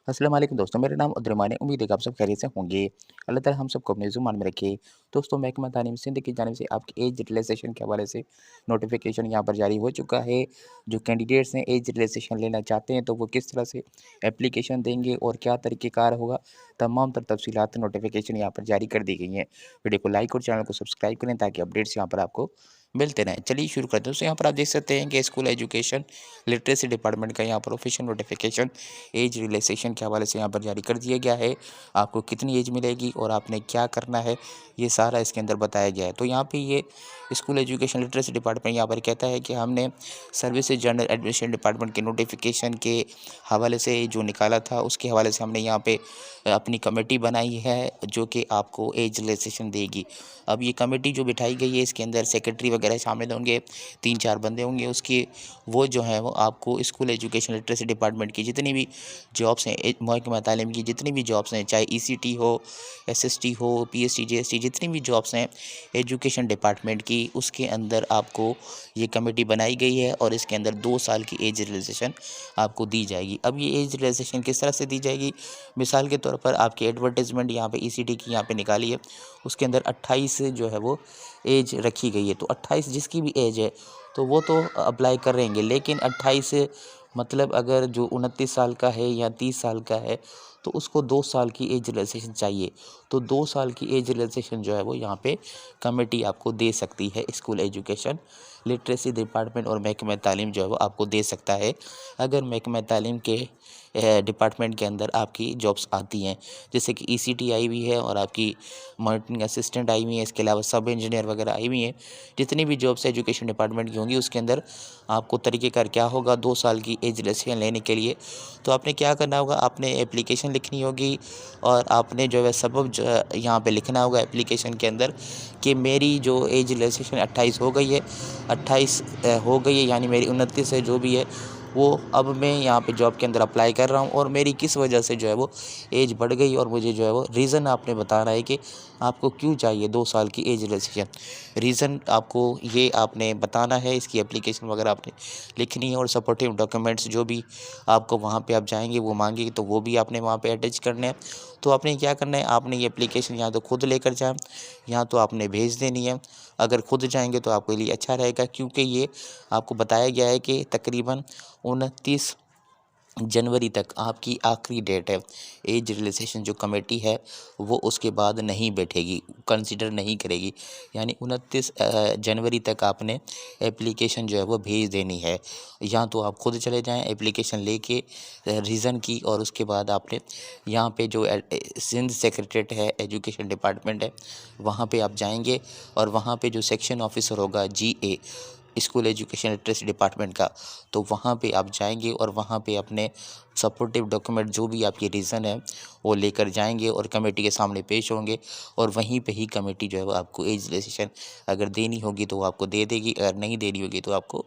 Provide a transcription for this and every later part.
अस्सलाम वालेकुम दोस्तों, मेरा नाम अब्दुर्रहमान है। उम्मीद है कि आप सब खैरियत से होंगे। अल्लाह ताला हम सबको अपने ज़ुबान में रखे। दोस्तों, महकमा तालीम सिंध की जानिब से आपकी एज रिलैक्सेशन के हवाले से नोटिफ़िकेशन यहाँ पर जारी हो चुका है। जो कैंडिडेट्स हैं एज रिलैक्सेशन लेना चाहते हैं, तो वो किस तरह से एप्लीकेशन देंगे और क्या तरीक़ेकार होगा, तमाम तर तफ़सीलात नोटिफ़िकेशन यहाँ पर जारी कर दी गई हैं। वीडियो को लाइक और चैनल को सब्सक्राइब करें ताकि अपडेट्स यहाँ पर आपको मिलते रहें। चलिए शुरू करते हैं। दोस्तों, यहाँ पर आप देख सकते हैं कि स्कूल एजुकेशन लिटरेसी डिपार्टमेंट का यहाँ पर ऑफिशियल नोटिफ़िकेशन एज रिलैक्सेशन के हवाले से यहाँ पर जारी कर दिया गया है। आपको कितनी एज मिलेगी और आपने क्या करना है, ये सारा इसके अंदर बताया गया है। तो यहाँ पे ये स्कूल एजुकेशन लिटरेसी डिपार्टमेंट यहाँ पर कहता है कि हमने सर्विसेज जनरल एडमिनिस्ट्रेशन डिपार्टमेंट के नोटिफिकेशन के हवाले से जो निकाला था, उसके हवाले से हमने यहाँ पे अपनी कमेटी बनाई है जो कि आपको एज रिलैक्सेशन देगी। अब ये कमेटी जो बिठाई गई है, इसके अंदर सेक्रेटरी वगैरह शामिल होंगे, 3-4 बंदे होंगे उसके। वो जो है वो आपको स्कूल एजुकेशन लिटरेसी डिपार्टमेंट की जितनी भी जॉब्स हैं, महकमा तालीम की जितनी भी जॉब्स हैं, चाहे ईसीटी हो, एसएसटी हो, पीएसटी, जीएसटी, जितनी भी जॉब्स हैं एजुकेशन डिपार्टमेंट की, उसके अंदर आपको ये कमेटी बनाई गई है और इसके अंदर 2 साल की एज रिलैक्सेशन आपको दी जाएगी। अब ये एज रिलैक्सेशन किस तरह से दी जाएगी? मिसाल के तौर पर आपकी एडवर्टाइजमेंट यहाँ पे ईसीटी की यहाँ पे निकाली है, उसके अंदर 28 जो है वो एज रखी गई है। तो 28 जिसकी भी एज है तो वो तो अप्लाई कर रहेंगे, लेकिन 28 मतलब अगर जो 29 साल का है या 30 साल का है तो उसको 2 साल की एज रिलैक्सेशन चाहिए। तो 2 साल की एज रिलैक्सेशन जो है वो यहाँ पे कमेटी आपको दे सकती है। स्कूल एजुकेशन लिटरेसी डिपार्टमेंट और महकमा तालीम जो है वो आपको दे सकता है। अगर महकमा तालीम के डिपार्टमेंट के अंदर आपकी जॉब्स आती हैं, जैसे कि ईसीटी आई हुई है और आपकी मॉनिटरिंग असिस्टेंट आई हुई है, इसके अलावा सब इंजीनियर वगैरह आई हुई हैं। जितनी भी जॉब्स एजुकेशन डिपार्टमेंट की होंगी उसके अंदर आपको तरीक़ेकार क्या होगा 2 साल की एज रिलैक्सेशन लेने के लिए। तो आपने क्या करना होगा, आपने एप्लीकेशन लिखनी होगी और आपने जो है सबब जो है यहाँ पे लिखना होगा एप्लीकेशन के अंदर कि मेरी जो एज रिलैक्सेशन 28 हो गई है, 28 हो गई है, यानी मेरी 29 है जो भी है वो, अब मैं यहाँ पे जॉब के अंदर अप्लाई कर रहा हूँ और मेरी किस वजह से जो है वो एज बढ़ गई और मुझे जो है वो रीज़न आपने बताना है कि आपको क्यों चाहिए 2 साल की एज रिलैक्सेशन। रीज़न आपको ये आपने बताना है, इसकी एप्लीकेशन वगैरह आपने लिखनी है और सपोर्टिव डॉक्यूमेंट्स जो भी आपको वहाँ पे आप जाएंगे वो मांगेगी तो वो भी आपने वहाँ पे अटैच करने हैं। तो आपने क्या करना है, आपने ये एप्लीकेशन या तो खुद लेकर जाएं या तो आपने भेज देनी है। अगर खुद जाएंगे तो आपके लिए अच्छा रहेगा, क्योंकि ये आपको बताया गया है कि तकरीबन 29 जनवरी तक आपकी आखिरी डेट है। एज रिलैक्सेशन जो कमेटी है वो उसके बाद नहीं बैठेगी, कंसिडर नहीं करेगी, यानी 29 जनवरी तक आपने एप्लीकेशन जो है वो भेज देनी है। या तो आप खुद चले जाएं एप्लीकेशन लेके रीज़न की, और उसके बाद आपने यहाँ पे जो सिंध सेक्रेटरीट है, एजुकेशन डिपार्टमेंट है, वहाँ पे आप जाएंगे और वहाँ पे जो सेक्शन ऑफिसर होगा जीए स्कूल एजुकेशन लिटरेसी डिपार्टमेंट का, तो वहाँ पे आप जाएंगे और वहाँ पे अपने सपोर्टिव डॉक्यूमेंट जो भी आपकी रीज़न है वो लेकर जाएंगे और कमेटी के सामने पेश होंगे और वहीं पे ही कमेटी जो है वो आपको एज रिलैक्सेशन अगर देनी होगी तो वो आपको दे देगी, अगर नहीं देनी होगी तो आपको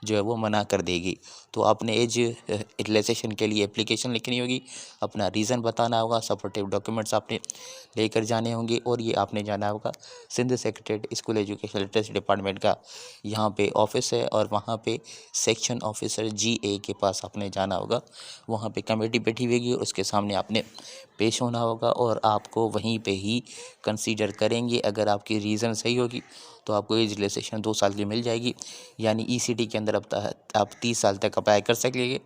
जो है वो मना कर देगी। तो आपने एज रिलैक्सेशन के लिए एप्लीकेशन लिखनी होगी, अपना रीज़न बताना होगा, सपोर्टिव डॉक्यूमेंट्स आपने लेकर जाने होंगे और ये आपने जाना होगा Sindh secretariat school education literacy department का यहाँ पे ऑफिस है और वहाँ पे सेक्शन ऑफिसर जीए के पास आपने जाना होगा। वहाँ पे कमेटी बैठी होगी, उसके सामने आपने पेश होना होगा और आपको वहीं पे ही कंसीडर करेंगे। अगर आपकी रीज़न सही होगी तो आपको एज रिलैक्सेशन 2 साल की मिल जाएगी, यानी ईसीटी के अंदर अब आप 30 साल तक अप्लाई कर सकेंगे।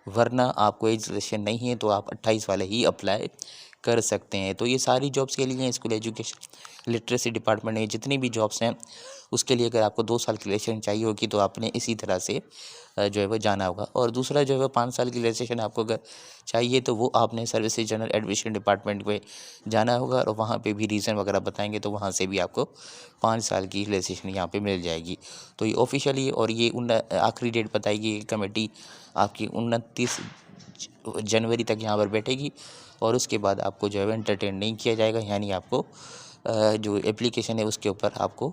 वरना आपको एज रिलैक्सेशन नहीं है तो आप 28 वाले ही अप्लाई कर सकते हैं। तो ये सारी जॉब्स के लिए स्कूल एजुकेशन लिटरेसी डिपार्टमेंट में जितनी भी जॉब्स हैं उसके लिए अगर आपको 2 साल की रिलैक्सेशन चाहिए होगी तो आपने इसी तरह से जो है वो जाना होगा। और दूसरा जो है वो 5 साल की रिलैक्सेशन आपको अगर चाहिए तो वो आपने सर्विसेज जनरल एडमिनिस्ट्रेशन डिपार्टमेंट में जाना होगा और वहाँ पे भी रीज़न वगैरह बताएंगे तो वहाँ से भी आपको 5 साल की रिलैक्सेशन यहाँ पे मिल जाएगी। तो ये ऑफिशियली और ये आखिरी डेट बताएगी कमेटी आपकी 29 जनवरी तक यहाँ पर बैठेगी और उसके बाद आपको जो है एंटरटेन नहीं किया जाएगा, यानी आपको जो एप्लीकेशन है उसके ऊपर आपको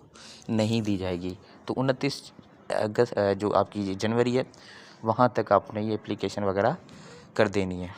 नहीं दी जाएगी। तो 29 अगस्त जो आपकी जनवरी है वहाँ तक आपने ये एप्लीकेशन वगैरह कर देनी है।